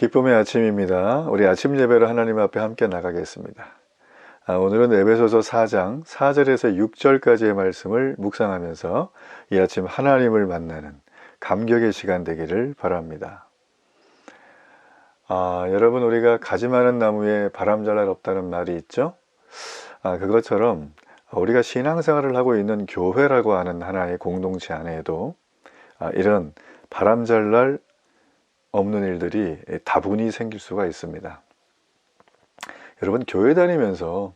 기쁨의 아침입니다. 우리 아침 예배로 하나님 앞에 함께 나가겠습니다. 오늘은 에베소서 4장 4절에서 6절까지의 말씀을 묵상하면서 이 아침 하나님을 만나는 감격의 시간 되기를 바랍니다. 여러분, 우리가 가지 많은 나무에 바람 잘 날 없다는 말이 있죠? 그것처럼 우리가 신앙생활을 하고 있는 교회라고 하는 하나의 공동체 안에도 이런 바람 잘 날 없는 일들이 다분히 생길 수가 있습니다. 여러분, 교회 다니면서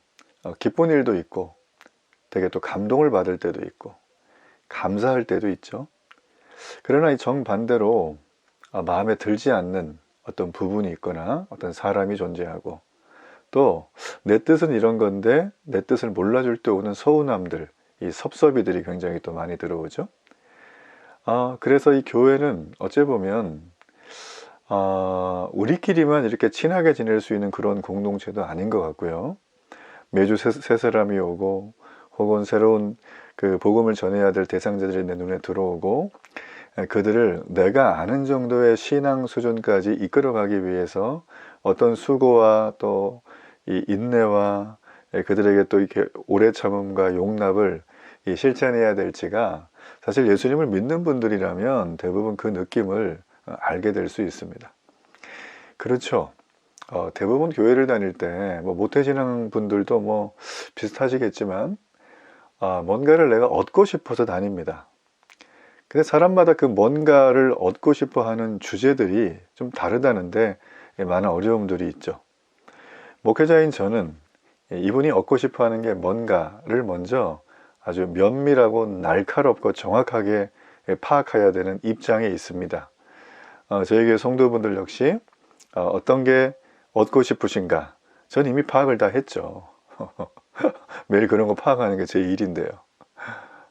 기쁜 일도 있고 되게 또 감동을 받을 때도 있고 감사할 때도 있죠. 그러나 이 정반대로 마음에 들지 않는 어떤 부분이 있거나 어떤 사람이 존재하고 또 내 뜻은 이런 건데 내 뜻을 몰라줄 때 오는 서운함들, 이 섭섭이들이 굉장히 또 많이 들어오죠. 그래서 이 교회는 어찌 보면 우리끼리만 이렇게 친하게 지낼 수 있는 그런 공동체도 아닌 것 같고요. 매주 새 사람이 오고 혹은 새로운 그 복음을 전해야 될 대상자들이 내 눈에 들어오고 그들을 내가 아는 정도의 신앙 수준까지 이끌어가기 위해서 어떤 수고와 또 이 인내와 그들에게 또 이렇게 오래 참음과 용납을 실천해야 될지가 사실 예수님을 믿는 분들이라면 대부분 그 느낌을 알게 될 수 있습니다. 그렇죠. 대부분 교회를 다닐 때 모태신앙 분들도 비슷하시겠지만 뭔가를 내가 얻고 싶어서 다닙니다. 근데 사람마다 그 뭔가를 얻고 싶어 하는 주제들이 좀 다르다는데 많은 어려움들이 있죠. 목회자인 저는 이분이 얻고 싶어 하는 게 뭔가를 먼저 아주 면밀하고 날카롭고 정확하게 파악해야 되는 입장에 있습니다. 저희 교회 성도분들 역시 어떤 게 얻고 싶으신가? 전 이미 파악을 다 했죠. 매일 그런 거 파악하는 게 제 일인데요.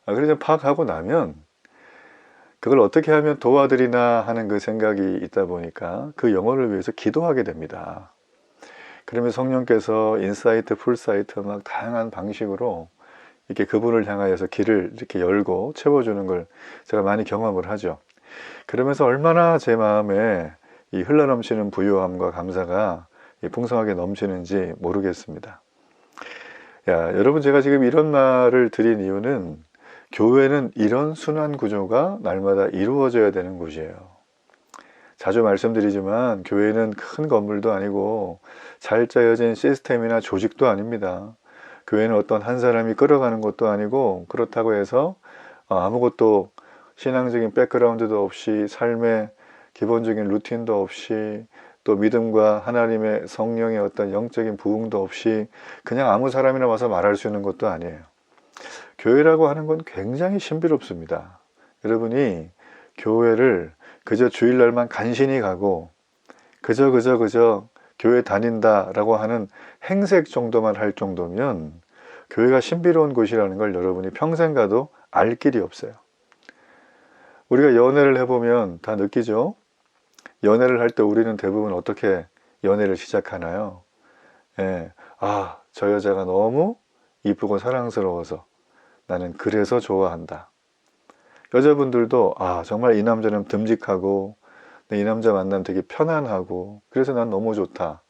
그래서 파악하고 나면 그걸 어떻게 하면 도와드리나 하는 그 생각이 있다 보니까 그 영혼을 위해서 기도하게 됩니다. 그러면 성령께서 인사이트, 풀사이트 막 다양한 방식으로 이렇게 그분을 향하여서 길을 이렇게 열고 채워주는 걸 제가 많이 경험을 하죠. 그러면서 얼마나 제 마음에 이 흘러넘치는 부요함과 감사가 풍성하게 넘치는지 모르겠습니다. 여러분, 제가 지금 이런 말을 드린 이유는 교회는 이런 순환 구조가 날마다 이루어져야 되는 곳이에요. 자주 말씀드리지만 교회는 큰 건물도 아니고 잘 짜여진 시스템이나 조직도 아닙니다. 교회는 어떤 한 사람이 끌어가는 것도 아니고 그렇다고 해서 아무것도 신앙적인 백그라운드도 없이 삶의 기본적인 루틴도 없이 또 믿음과 하나님의 성령의 어떤 영적인 부흥도 없이 그냥 아무 사람이나 와서 말할 수 있는 것도 아니에요. 교회라고 하는 건 굉장히 신비롭습니다. 여러분이 교회를 그저 주일날만 간신히 가고 그저 교회 다닌다라고 하는 행색 정도만 할 정도면 교회가 신비로운 곳이라는 걸 여러분이 평생 가도 알 길이 없어요. 우리가 연애를 해보면 다 느끼죠? 연애를 할 때 우리는 대부분 어떻게 연애를 시작하나요? 저 여자가 너무 이쁘고 사랑스러워서 나는 그래서 좋아한다. 여자분들도 정말 이 남자는 듬직하고 이 남자 만나면 되게 편안하고 그래서 난 너무 좋다.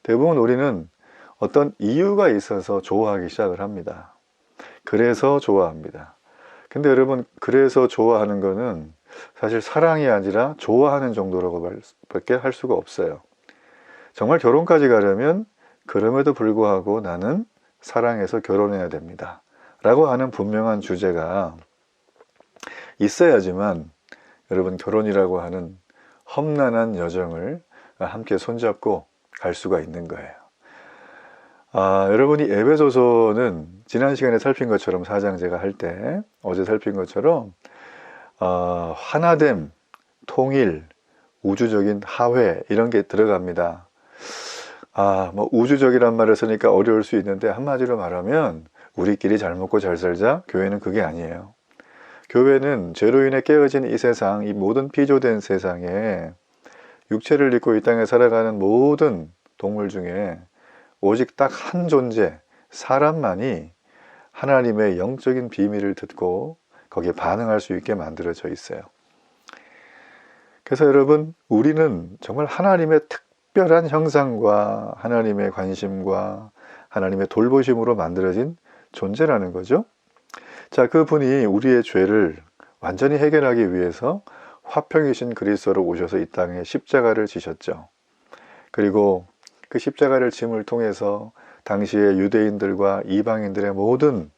대부분 우리는 어떤 이유가 있어서 좋아하기 시작을 합니다. 그래서 좋아합니다. 근데 여러분, 그래서 좋아하는 거는 사실 사랑이 아니라 좋아하는 정도라고 밖에 할 수가 없어요. 정말 결혼까지 가려면 그럼에도 불구하고 나는 사랑해서 결혼해야 됩니다. 라고 하는 분명한 주제가 있어야지만 여러분, 결혼이라고 하는 험난한 여정을 함께 손잡고 갈 수가 있는 거예요. 여러분이 에베소서는 지난 시간에 살핀 것처럼 4장 제가 할 때 어제 살핀 것처럼 하나됨, 통일, 우주적인 화해 이런 게 들어갑니다. 우주적이란 말을 쓰니까 어려울 수 있는데 한마디로 말하면 우리끼리 잘 먹고 잘 살자. 교회는 그게 아니에요. 교회는 죄로 인해 깨어진 이 세상, 이 모든 피조된 세상에 육체를 입고 이 땅에 살아가는 모든 동물 중에 오직 딱 한 존재, 사람만이 하나님의 영적인 비밀을 듣고 거기에 반응할 수 있게 만들어져 있어요. 그래서 여러분, 우리는 정말 하나님의 특별한 형상과 하나님의 관심과 하나님의 돌보심으로 만들어진 존재라는 거죠. 자, 그분이 우리의 죄를 완전히 해결하기 위해서 화평이신 그리스도로 오셔서 이 땅에 십자가를 지셨죠. 그리고 그 십자가를 짐을 통해서 당시의 유대인들과 이방인들의 모든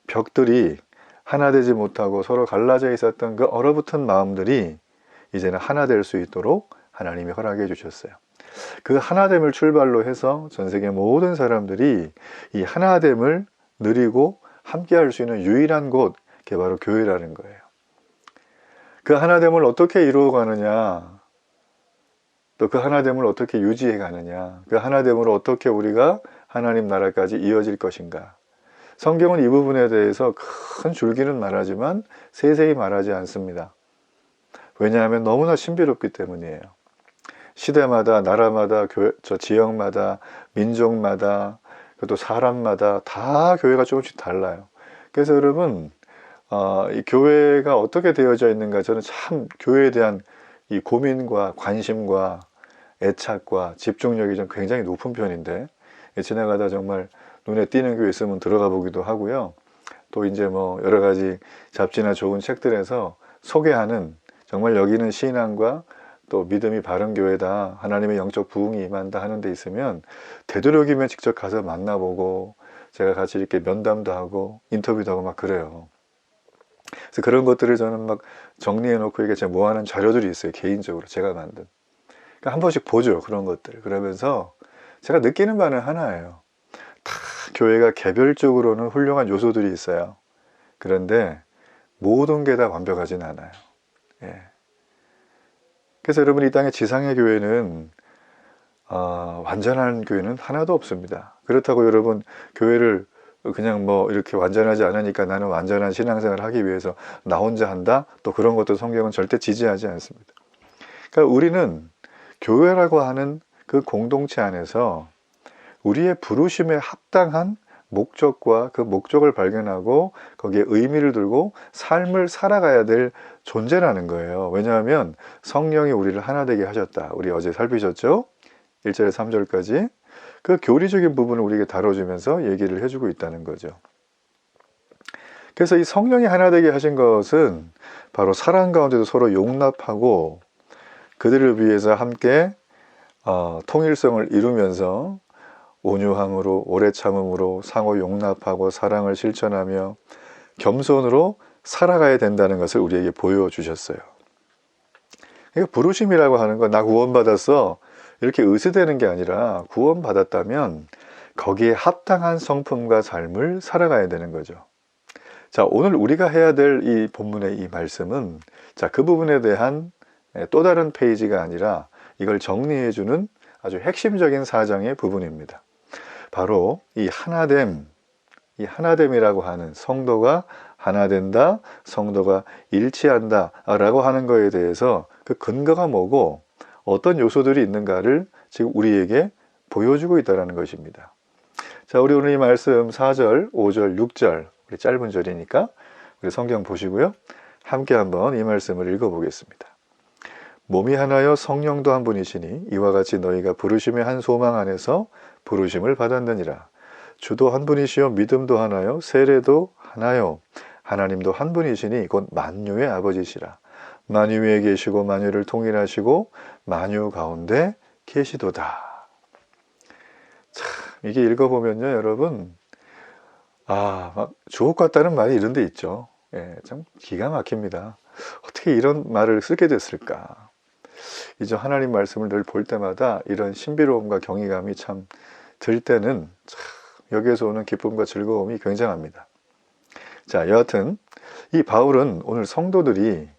벽들이 하나 되지 못하고 서로 갈라져 있었던 그 얼어붙은 마음들이 이제는 하나 될 수 있도록 하나님이 허락해 주셨어요. 그 하나됨을 출발로 해서 전 세계 모든 사람들이 이 하나됨을 누리고 함께 할 수 있는 유일한 곳, 그게 바로 교회라는 거예요. 그 하나됨을 어떻게 이루어가느냐, 또 그 하나됨을 어떻게 유지해 가느냐, 그 하나됨으로 어떻게 우리가 하나님 나라까지 이어질 것인가. 성경은 이 부분에 대해서 큰 줄기는 말하지만 세세히 말하지 않습니다. 왜냐하면 너무나 신비롭기 때문이에요. 시대마다, 나라마다, 지역마다, 민족마다, 또 사람마다 다 교회가 조금씩 달라요. 그래서 여러분, 이 교회가 어떻게 되어져 있는가, 저는 참 교회에 대한 이 고민과 관심과 애착과 집중력이 좀 굉장히 높은 편인데, 지나가다 정말 눈에 띄는 교회 있으면 들어가 보기도 하고요. 또 이제 뭐 여러 가지 잡지나 좋은 책들에서 소개하는, 정말 여기는 신앙과 또 믿음이 바른 교회다, 하나님의 영적 부흥이 임한다 하는 데 있으면 되도록이면 직접 가서 만나보고 제가 같이 이렇게 면담도 하고 인터뷰도 하고 막 그래요. 그래서 그런 것들을 저는 막 정리해 놓고 이게 제가 모아놓은 자료들이 있어요. 개인적으로 제가 만든. 그러니까 한 번씩 보죠, 그런 것들. 그러면서 제가 느끼는 바는 하나예요. 다 교회가 개별적으로는 훌륭한 요소들이 있어요. 그런데 모든 게 다 완벽하진 않아요. 예. 그래서 여러분, 이 땅의 지상의 교회는 완전한 교회는 하나도 없습니다. 그렇다고 여러분, 교회를 그냥 뭐 이렇게 완전하지 않으니까 나는 완전한 신앙생활을 하기 위해서 나 혼자 한다? 또 그런 것도 성경은 절대 지지하지 않습니다. 그러니까 우리는 교회라고 하는 그 공동체 안에서 우리의 부르심에 합당한 목적과 그 목적을 발견하고 거기에 의미를 두고 삶을 살아가야 될 존재라는 거예요. 왜냐하면 성령이 우리를 하나 되게 하셨다. 우리 어제 살피셨죠? 1절에서 3절까지. 그 교리적인 부분을 우리에게 다뤄주면서 얘기를 해주고 있다는 거죠. 그래서 이 성령이 하나 되게 하신 것은 바로 사랑 가운데도 서로 용납하고 그들을 위해서 함께 통일성을 이루면서 온유함으로, 오래 참음으로, 상호 용납하고 사랑을 실천하며 겸손으로 살아가야 된다는 것을 우리에게 보여주셨어요. 그러니까 부르심이라고 하는 건 나 구원받았어 이렇게 의스대는 게 아니라 구원받았다면 거기에 합당한 성품과 삶을 살아가야 되는 거죠. 자, 오늘 우리가 해야 될 이 본문의 이 말씀은 그 부분에 대한 또 다른 페이지가 아니라 이걸 정리해주는 아주 핵심적인 사장의 부분입니다. 바로 이 하나됨이라고 하는, 성도가 하나 된다, 성도가 일치한다 라고 하는 거에 대해서 그 근거가 뭐고 어떤 요소들이 있는가를 지금 우리에게 보여주고 있다는 것입니다. 자, 우리 오늘 이 말씀 4절, 5절, 6절, 우리 짧은 절이니까 우리 성경 보시고요. 함께 한번 이 말씀을 읽어보겠습니다. 몸이 하나여 성령도 한 분이시니 이와 같이 너희가 부르심의 한 소망 안에서 부르심을 받았느니라. 주도 한 분이시요 믿음도 하나요 세례도 하나요 하나님도 한 분이시니 곧 만유의 아버지시라. 만유 위에 계시고 만유를 통일하시고 만유 가운데 계시도다. 참, 이게 읽어보면요 여러분, 막 주옥 같다는 말이 이런 데 있죠. 예, 참 기가 막힙니다. 어떻게 이런 말을 쓰게 됐을까. 이제 하나님 말씀을 늘 볼 때마다 이런 신비로움과 경이감이 참 들 때는 참 여기에서 오는 기쁨과 즐거움이 굉장합니다. 자, 여하튼 이 바울은 오늘 성도들이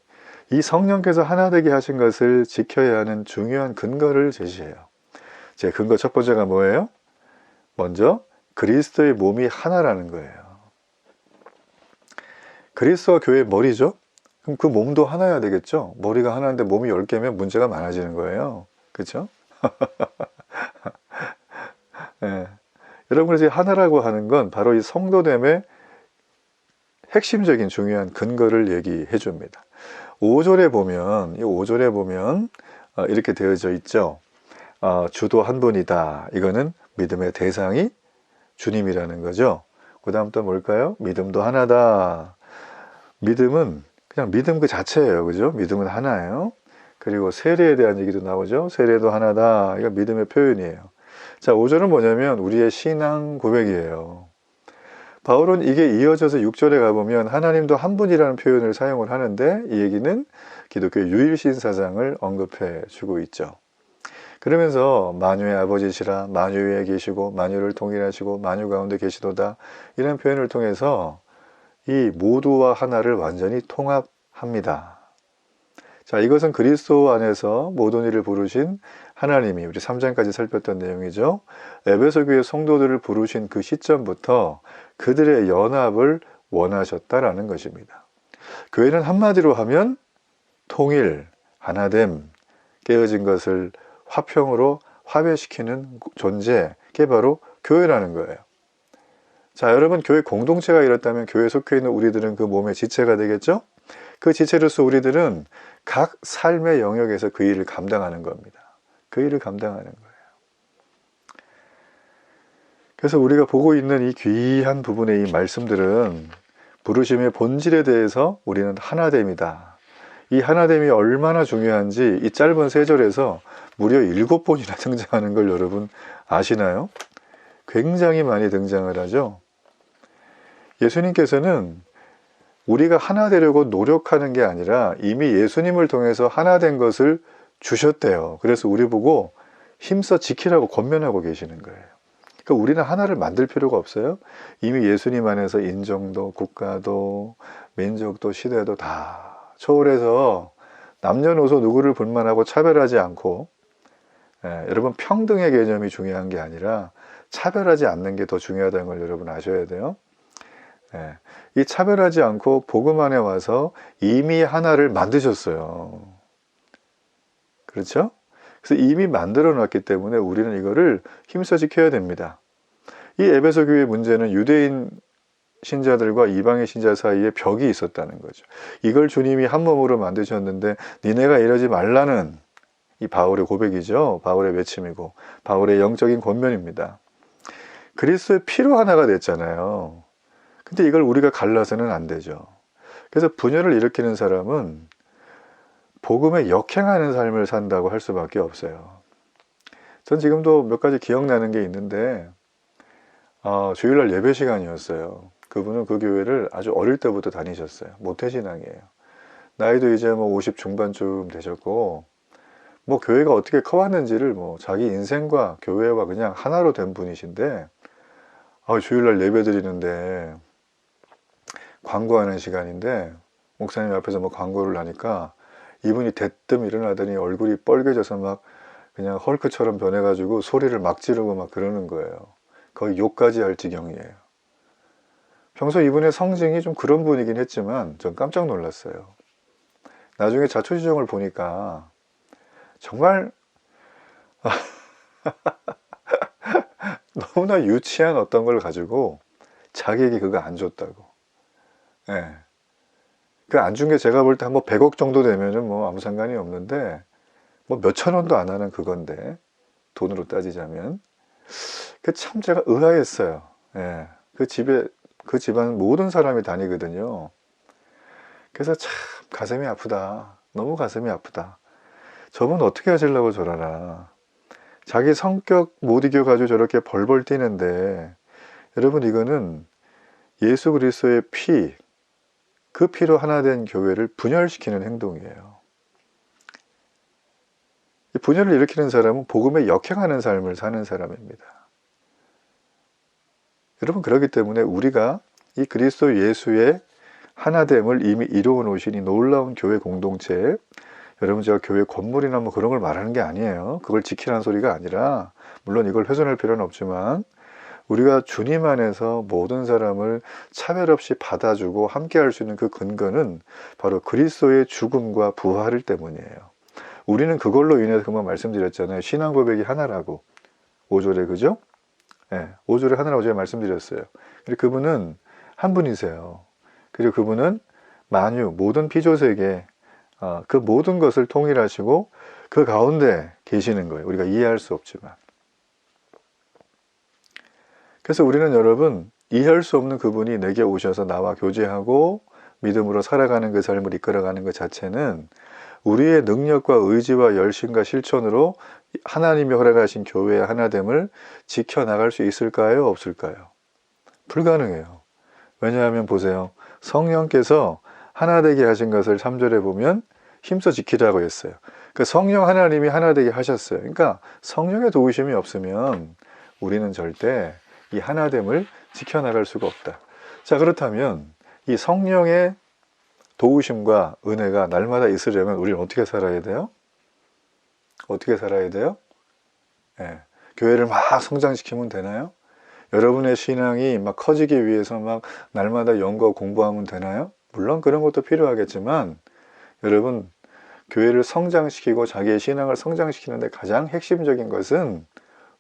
이 성령께서 하나 되게 하신 것을 지켜야 하는 중요한 근거를 제시해요. 제 근거 첫 번째가 뭐예요? 먼저 그리스도의 몸이 하나라는 거예요. 그리스도가 교회의 머리죠? 그럼 그 몸도 하나여야 되겠죠? 머리가 하나인데 몸이 10개면 문제가 많아지는 거예요. 그렇죠? 네. 여러분, 그래서 하나라고 하는 건 바로 이 성도됨의 핵심적인 중요한 근거를 얘기해 줍니다. 5절에 보면, 이 5절에 보면 이렇게 되어져 있죠. 주도 한 분이다. 이거는 믿음의 대상이 주님이라는 거죠. 그 다음 또 뭘까요? 믿음도 하나다. 믿음은 그냥 믿음 그 자체예요. 그죠? 믿음은 하나예요. 그리고 세례에 대한 얘기도 나오죠. 세례도 하나다. 이거 믿음의 표현이에요. 자, 5절은 뭐냐면 우리의 신앙 고백이에요. 바울은 이게 이어져서 6절에 가보면 하나님도 한 분이라는 표현을 사용을 하는데 이 얘기는 기독교의 유일신 사상을 언급해 주고 있죠. 그러면서 만유의 아버지시라, 만유 위에 계시고 만유를 통일하시고 만유 가운데 계시도다, 이런 표현을 통해서 이 모두와 하나를 완전히 통합합니다. 자, 이것은 그리스도 안에서 모든 일을 부르신 하나님이, 우리 3장까지 살폈던 내용이죠. 에베소 교회 성도들을 부르신 그 시점부터 그들의 연합을 원하셨다라는 것입니다. 교회는 한마디로 하면 통일, 하나됨, 깨어진 것을 화평으로 화해시키는 존재, 그게 바로 교회라는 거예요. 자, 여러분, 교회 공동체가 이렇다면 교회에 속해 있는 우리들은 그 몸의 지체가 되겠죠? 그 지체로서 우리들은 각 삶의 영역에서 그 일을 감당하는 겁니다. 그 일을 감당하는 거예요. 그래서 우리가 보고 있는 이 귀한 부분의 이 말씀들은 부르심의 본질에 대해서 우리는 하나됨이다. 이 하나됨이 얼마나 중요한지 이 짧은 3절에서 무려 7번이나 등장하는 걸 여러분 아시나요? 굉장히 많이 등장을 하죠. 예수님께서는 우리가 하나 되려고 노력하는 게 아니라 이미 예수님을 통해서 하나 된 것을 주셨대요. 그래서 우리 보고 힘써 지키라고 권면하고 계시는 거예요. 그러니까 우리는 하나를 만들 필요가 없어요. 이미 예수님 안에서 인종도 국가도 민족도 시대도 다 초월해서 남녀노소 누구를 불만하고 차별하지 않고, 여러분, 평등의 개념이 중요한 게 아니라 차별하지 않는 게 더 중요하다는 걸 여러분 아셔야 돼요. 이 차별하지 않고 복음 안에 와서 이미 하나를 만드셨어요. 그렇죠? 그래서 이미 만들어 놨기 때문에 우리는 이거를 힘써 지켜야 됩니다. 이 에베소 교회의 문제는 유대인 신자들과 이방인 신자 사이에 벽이 있었다는 거죠. 이걸 주님이 한 몸으로 만드셨는데 니네가 이러지 말라는 이 바울의 고백이죠. 바울의 외침이고 바울의 영적인 권면입니다. 그리스도의 피로 하나가 됐잖아요. 근데 이걸 우리가 갈라서는 안 되죠. 그래서 분열을 일으키는 사람은 복음에 역행하는 삶을 산다고 할 수밖에 없어요. 전 지금도 몇 가지 기억나는 게 있는데, 주일날 예배 시간이었어요. 그분은 그 교회를 아주 어릴 때부터 다니셨어요. 모태신앙이에요. 나이도 이제 50 중반쯤 되셨고, 교회가 어떻게 커왔는지를 자기 인생과 교회와 그냥 하나로 된 분이신데, 주일날 예배 드리는데 광고하는 시간인데 목사님 앞에서 광고를 하니까 이분이 대뜸 일어나더니 얼굴이 빨개져서 막 그냥 헐크처럼 변해가지고 소리를 막 지르고 막 그러는 거예요. 거의 욕까지 할 지경이에요. 평소 이분의 성징이 좀 그런 분이긴 했지만 전 깜짝 놀랐어요. 나중에 자초지종을 보니까 정말 너무나 유치한 어떤 걸 가지고 자기에게 그거 안 줬다고. 그 안 준 게 제가 볼 때 한 100억 정도 되면은 아무 상관이 없는데 몇천 원도 안 하는 그건데, 돈으로 따지자면. 그 참 제가 의아했어요. 그 집안 모든 사람이 다니거든요. 그래서 참 가슴이 아프다. 너무 가슴이 아프다. 저분 어떻게 하시려고 저러나. 자기 성격 못 이겨가지고 저렇게 벌벌 뛰는데, 여러분, 이거는 예수 그리스도의 피, 그 피로 하나 된 교회를 분열시키는 행동이에요. 이 분열을 일으키는 사람은 복음에 역행하는 삶을 사는 사람입니다. 여러분, 그렇기 때문에 우리가 이 그리스도 예수의 하나됨을 이미 이루어 놓으신 이 놀라운 교회 공동체, 여러분, 제가 교회 건물이나 그런 걸 말하는 게 아니에요. 그걸 지키라는 소리가 아니라, 물론 이걸 훼손할 필요는 없지만, 우리가 주님 안에서 모든 사람을 차별 없이 받아주고 함께 할 수 있는 그 근거는 바로 그리스도의 죽음과 부활을 때문이에요. 우리는 그걸로 인해서 그만 말씀드렸잖아요. 신앙 고백이 하나라고. 5절에, 그죠? 5절에 하나라고 제가 말씀드렸어요. 그리고 그분은 한 분이세요. 그리고 그분은 만유, 모든 피조세계, 그 모든 것을 통일하시고 그 가운데 계시는 거예요. 우리가 이해할 수 없지만. 그래서 우리는 여러분, 이해할 수 없는 그분이 내게 오셔서 나와 교제하고 믿음으로 살아가는 그 삶을 이끌어가는 것 자체는 우리의 능력과 의지와 열심과 실천으로 하나님이 허락하신 교회의 하나됨을 지켜나갈 수 있을까요? 없을까요? 불가능해요. 왜냐하면 보세요. 성령께서 하나되게 하신 것을 3절에 보면 힘써 지키라고 했어요. 그 성령 하나님이 하나되게 하셨어요. 그러니까 성령의 도우심이 없으면 우리는 절대 이 하나됨을 지켜나갈 수가 없다. 자, 그렇다면 이 성령의 도우심과 은혜가 날마다 있으려면 우리는 어떻게 살아야 돼요? 어떻게 살아야 돼요? 교회를 막 성장시키면 되나요? 여러분의 신앙이 막 커지기 위해서 막 날마다 연구하고 공부하면 되나요? 물론 그런 것도 필요하겠지만 여러분, 교회를 성장시키고 자기의 신앙을 성장시키는데 가장 핵심적인 것은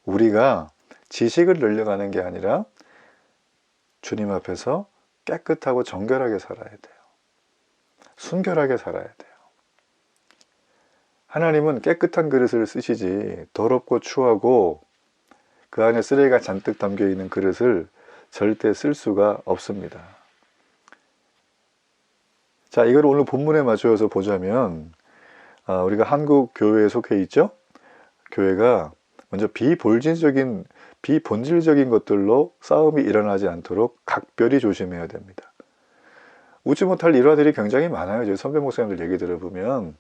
우리가 지식을 늘려가는 게 아니라 주님 앞에서 깨끗하고 정결하게 살아야 돼요. 순결하게 살아야 돼요. 하나님은 깨끗한 그릇을 쓰시지 더럽고 추하고 그 안에 쓰레기가 잔뜩 담겨있는 그릇을 절대 쓸 수가 없습니다. 자, 이걸 오늘 본문에 맞춰서 보자면 우리가 한국 교회에 속해 있죠? 교회가 먼저 비본질적인 것들로 싸움이 일어나지 않도록 각별히 조심해야 됩니다. 웃지 못할 일화들이 굉장히 많아요. 저희 선배 목사님들 얘기 들어보면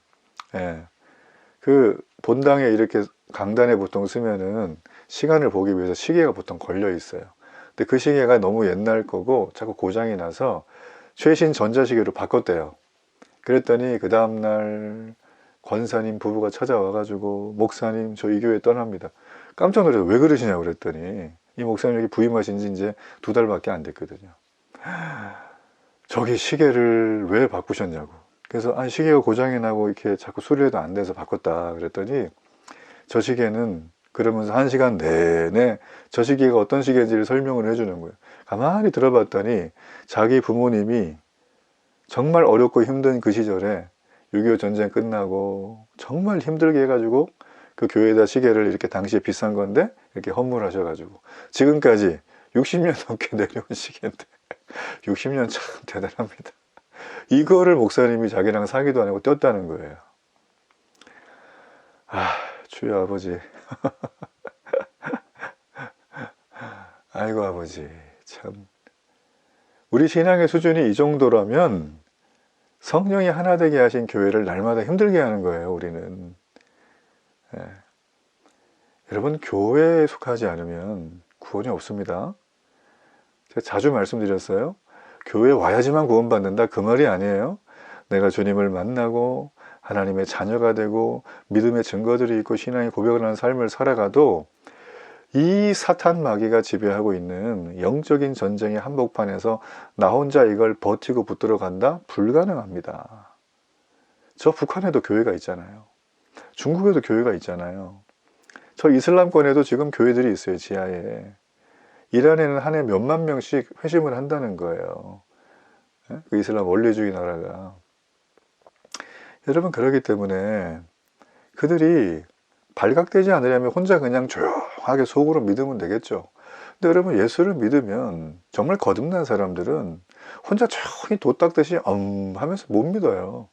그 본당에 이렇게 강단에 보통 쓰면은 시간을 보기 위해서 시계가 보통 걸려 있어요. 근데 그 시계가 너무 옛날 거고 자꾸 고장이 나서 최신 전자시계로 바꿨대요. 그랬더니 그 다음날 권사님 부부가 찾아와가지고 목사님 저 이 교회 떠납니다. 깜짝 놀라서 왜 그러시냐고 그랬더니 이 목사님 여기 부임하신 지 이제 2달밖에 안 됐거든요. 저기 시계를 왜 바꾸셨냐고. 그래서 시계가 고장이 나고 이렇게 자꾸 수리해도 안 돼서 바꿨다 그랬더니 저 시계는 그러면서 1시간 내내 저 시계가 어떤 시계인지를 설명을 해주는 거예요. 가만히 들어봤더니 자기 부모님이 정말 어렵고 힘든 그 시절에 6.25 전쟁 끝나고 정말 힘들게 해가지고 그 교회에다 시계를 이렇게 당시에 비싼 건데 이렇게 헌물하셔가지고 지금까지 60년 넘게 내려온 시계인데 60년 참 대단합니다. 이거를 목사님이 자기랑 사귀도 안 하고 떴다는 거예요. 주여 아버지. 아이고 아버지 참. 우리 신앙의 수준이 이 정도라면 성령이 하나 되게 하신 교회를 날마다 힘들게 하는 거예요. 우리는. 여러분, 교회에 속하지 않으면 구원이 없습니다. 제가 자주 말씀드렸어요. 교회에 와야지만 구원받는다 그 말이 아니에요. 내가 주님을 만나고 하나님의 자녀가 되고 믿음의 증거들이 있고 신앙의 고백을 하는 삶을 살아가도 이 사탄 마귀가 지배하고 있는 영적인 전쟁의 한복판에서 나 혼자 이걸 버티고 붙들어 간다? 불가능합니다. 저 북한에도 교회가 있잖아요. 중국에도 교회가 있잖아요. 저 이슬람권에도 지금 교회들이 있어요. 지하에. 이란에는 한 해 몇만 명씩 회심을 한다는 거예요. 그 이슬람 원리주의 나라가. 여러분, 그렇기 때문에 그들이 발각되지 않으려면 혼자 그냥 조용하게 속으로 믿으면 되겠죠. 근데 여러분, 예수를 믿으면 정말 거듭난 사람들은 혼자 조용히 도 닦듯이 하면서 못 믿어요.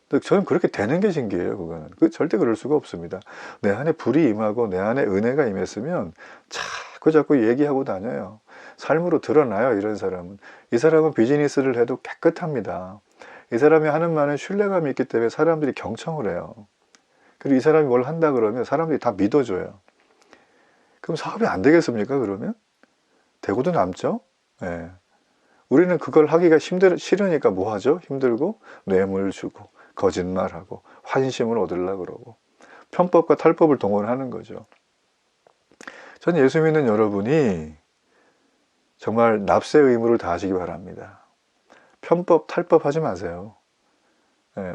근데 저는 그렇게 되는 게 신기해요. 그거는 절대 그럴 수가 없습니다. 내 안에 불이 임하고 내 안에 은혜가 임했으면 자꾸 얘기하고 다녀요. 삶으로 드러나요. 이런 사람은. 이 사람은 비즈니스를 해도 깨끗합니다. 이 사람이 하는 말은 신뢰감이 있기 때문에 사람들이 경청을 해요. 그리고 이 사람이 뭘 한다 그러면 사람들이 다 믿어줘요. 그럼 사업이 안 되겠습니까? 그러면? 되고도 남죠? 우리는 그걸 하기가 싫으니까 뭐 하죠? 힘들고 뇌물 주고 거짓말하고 환심을 얻으려고 그러고 편법과 탈법을 동원하는 거죠. 전 예수 믿는 여러분이 정말 납세의 의무를 다하시기 바랍니다. 편법, 탈법 하지 마세요.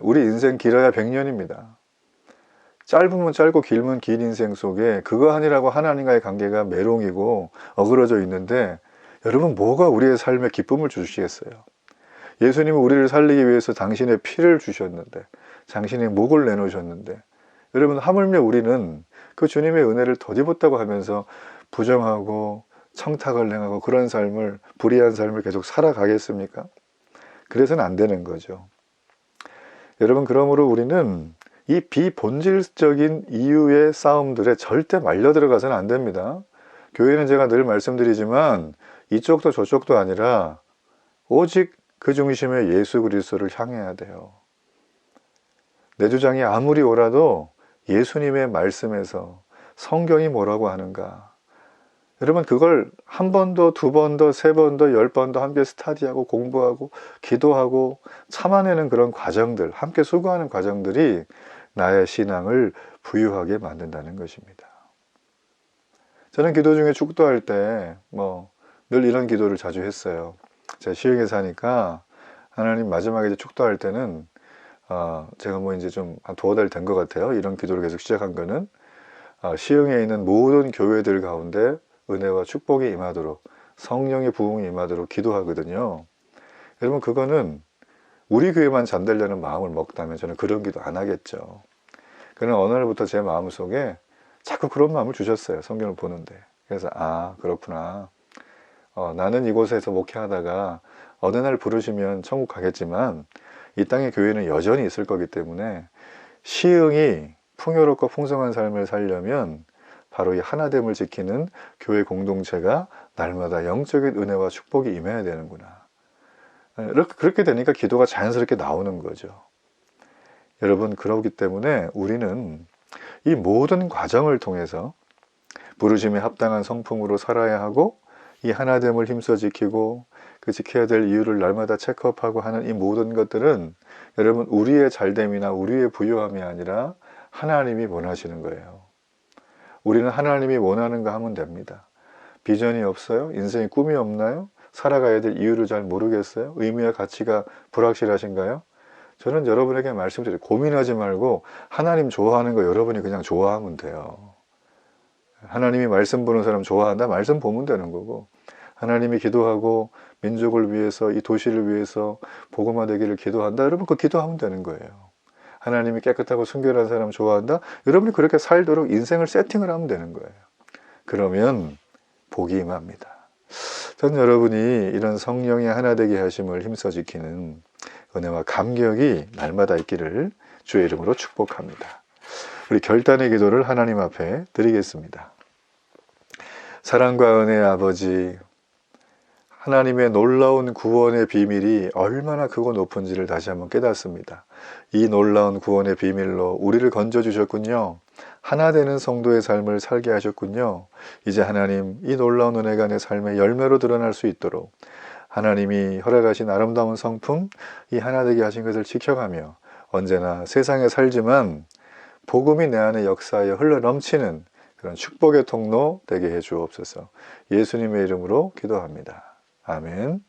우리 인생 길어야 100년입니다. 짧으면 짧고 길면 긴 인생 속에 그거 아니라고 하나님과의 관계가 메롱이고 어그러져 있는데 여러분, 뭐가 우리의 삶에 기쁨을 주시겠어요? 예수님은 우리를 살리기 위해서 당신의 피를 주셨는데, 당신의 목을 내놓으셨는데, 여러분 하물며 우리는 그 주님의 은혜를 덧 입었다고 하면서 부정하고 청탁을 행하고 그런 삶을, 불의한 삶을 계속 살아가겠습니까? 그래서는 안 되는 거죠. 여러분, 그러므로 우리는 이 비본질적인 이유의 싸움들에 절대 말려 들어가서는 안 됩니다. 교회는 제가 늘 말씀드리지만 이쪽도 저쪽도 아니라 오직 그 중심에 예수 그리스도를 향해야 돼요. 내 주장이 아무리 옳아도 예수님의 말씀에서 성경이 뭐라고 하는가, 여러분 그걸 한 번 더, 두 번 더, 세 번 더, 10번 더 함께 스터디하고 공부하고 기도하고 참아내는 그런 과정들, 함께 수고하는 과정들이 나의 신앙을 부유하게 만든다는 것입니다. 저는 기도 중에 축도할 때 늘 이런 기도를 자주 했어요. 제가 시흥에 사니까 하나님, 마지막에 이제 축도할 때는 제가 이제 좀 한 2달 된 것 같아요. 이런 기도를 계속 시작한 거는 시흥에 있는 모든 교회들 가운데 은혜와 축복이 임하도록, 성령의 부흥이 임하도록 기도하거든요. 여러분 그거는 우리 교회만 잠들려는 마음을 먹다면 저는 그런 기도 안 하겠죠. 그는 어느 날부터 제 마음속에 자꾸 그런 마음을 주셨어요. 성경을 보는데. 그래서 그렇구나. 나는 이곳에서 목회하다가 어느 날 부르시면 천국 가겠지만 이 땅의 교회는 여전히 있을 거기 때문에 시흥이 풍요롭고 풍성한 삶을 살려면 바로 이 하나됨을 지키는 교회 공동체가 날마다 영적인 은혜와 축복이 임해야 되는구나. 그렇게 되니까 기도가 자연스럽게 나오는 거죠. 여러분, 그러기 때문에 우리는 이 모든 과정을 통해서 부르심에 합당한 성품으로 살아야 하고, 이 하나됨을 힘써 지키고 그 지켜야 될 이유를 날마다 체크업하고 하는 이 모든 것들은 여러분 우리의 잘됨이나 우리의 부유함이 아니라 하나님이 원하시는 거예요. 우리는 하나님이 원하는가 하면 됩니다. 비전이 없어요? 인생에 꿈이 없나요? 살아가야 될 이유를 잘 모르겠어요? 의미와 가치가 불확실하신가요? 저는 여러분에게 말씀드려요. 고민하지 말고 하나님 좋아하는 거 여러분이 그냥 좋아하면 돼요. 하나님이 말씀 보는 사람 좋아한다? 말씀 보면 되는 거고, 하나님이 기도하고 민족을 위해서, 이 도시를 위해서 복음화되기를 기도한다? 여러분 그 기도하면 되는 거예요. 하나님이 깨끗하고 순결한 사람 좋아한다? 여러분이 그렇게 살도록 인생을 세팅을 하면 되는 거예요. 그러면 복이 임합니다. 전 여러분이 이런 성령의 하나 되게 하심을 힘써 지키는 은혜와 감격이 날마다 있기를 주의 이름으로 축복합니다. 우리 결단의 기도를 하나님 앞에 드리겠습니다. 사랑과 은혜의 아버지, 하나님의 놀라운 구원의 비밀이 얼마나 크고 높은지를 다시 한번 깨닫습니다. 이 놀라운 구원의 비밀로 우리를 건져주셨군요. 하나 되는 성도의 삶을 살게 하셨군요. 이제 하나님, 이 놀라운 은혜가 내 삶의 열매로 드러날 수 있도록 하나님이 허락하신 아름다운 성품, 이 하나 되게 하신 것을 지켜가며 언제나 세상에 살지만 복음이 내 안에 역사하여 흘러넘치는 그런 축복의 통로 되게 해 주옵소서. 예수님의 이름으로 기도합니다. 아멘.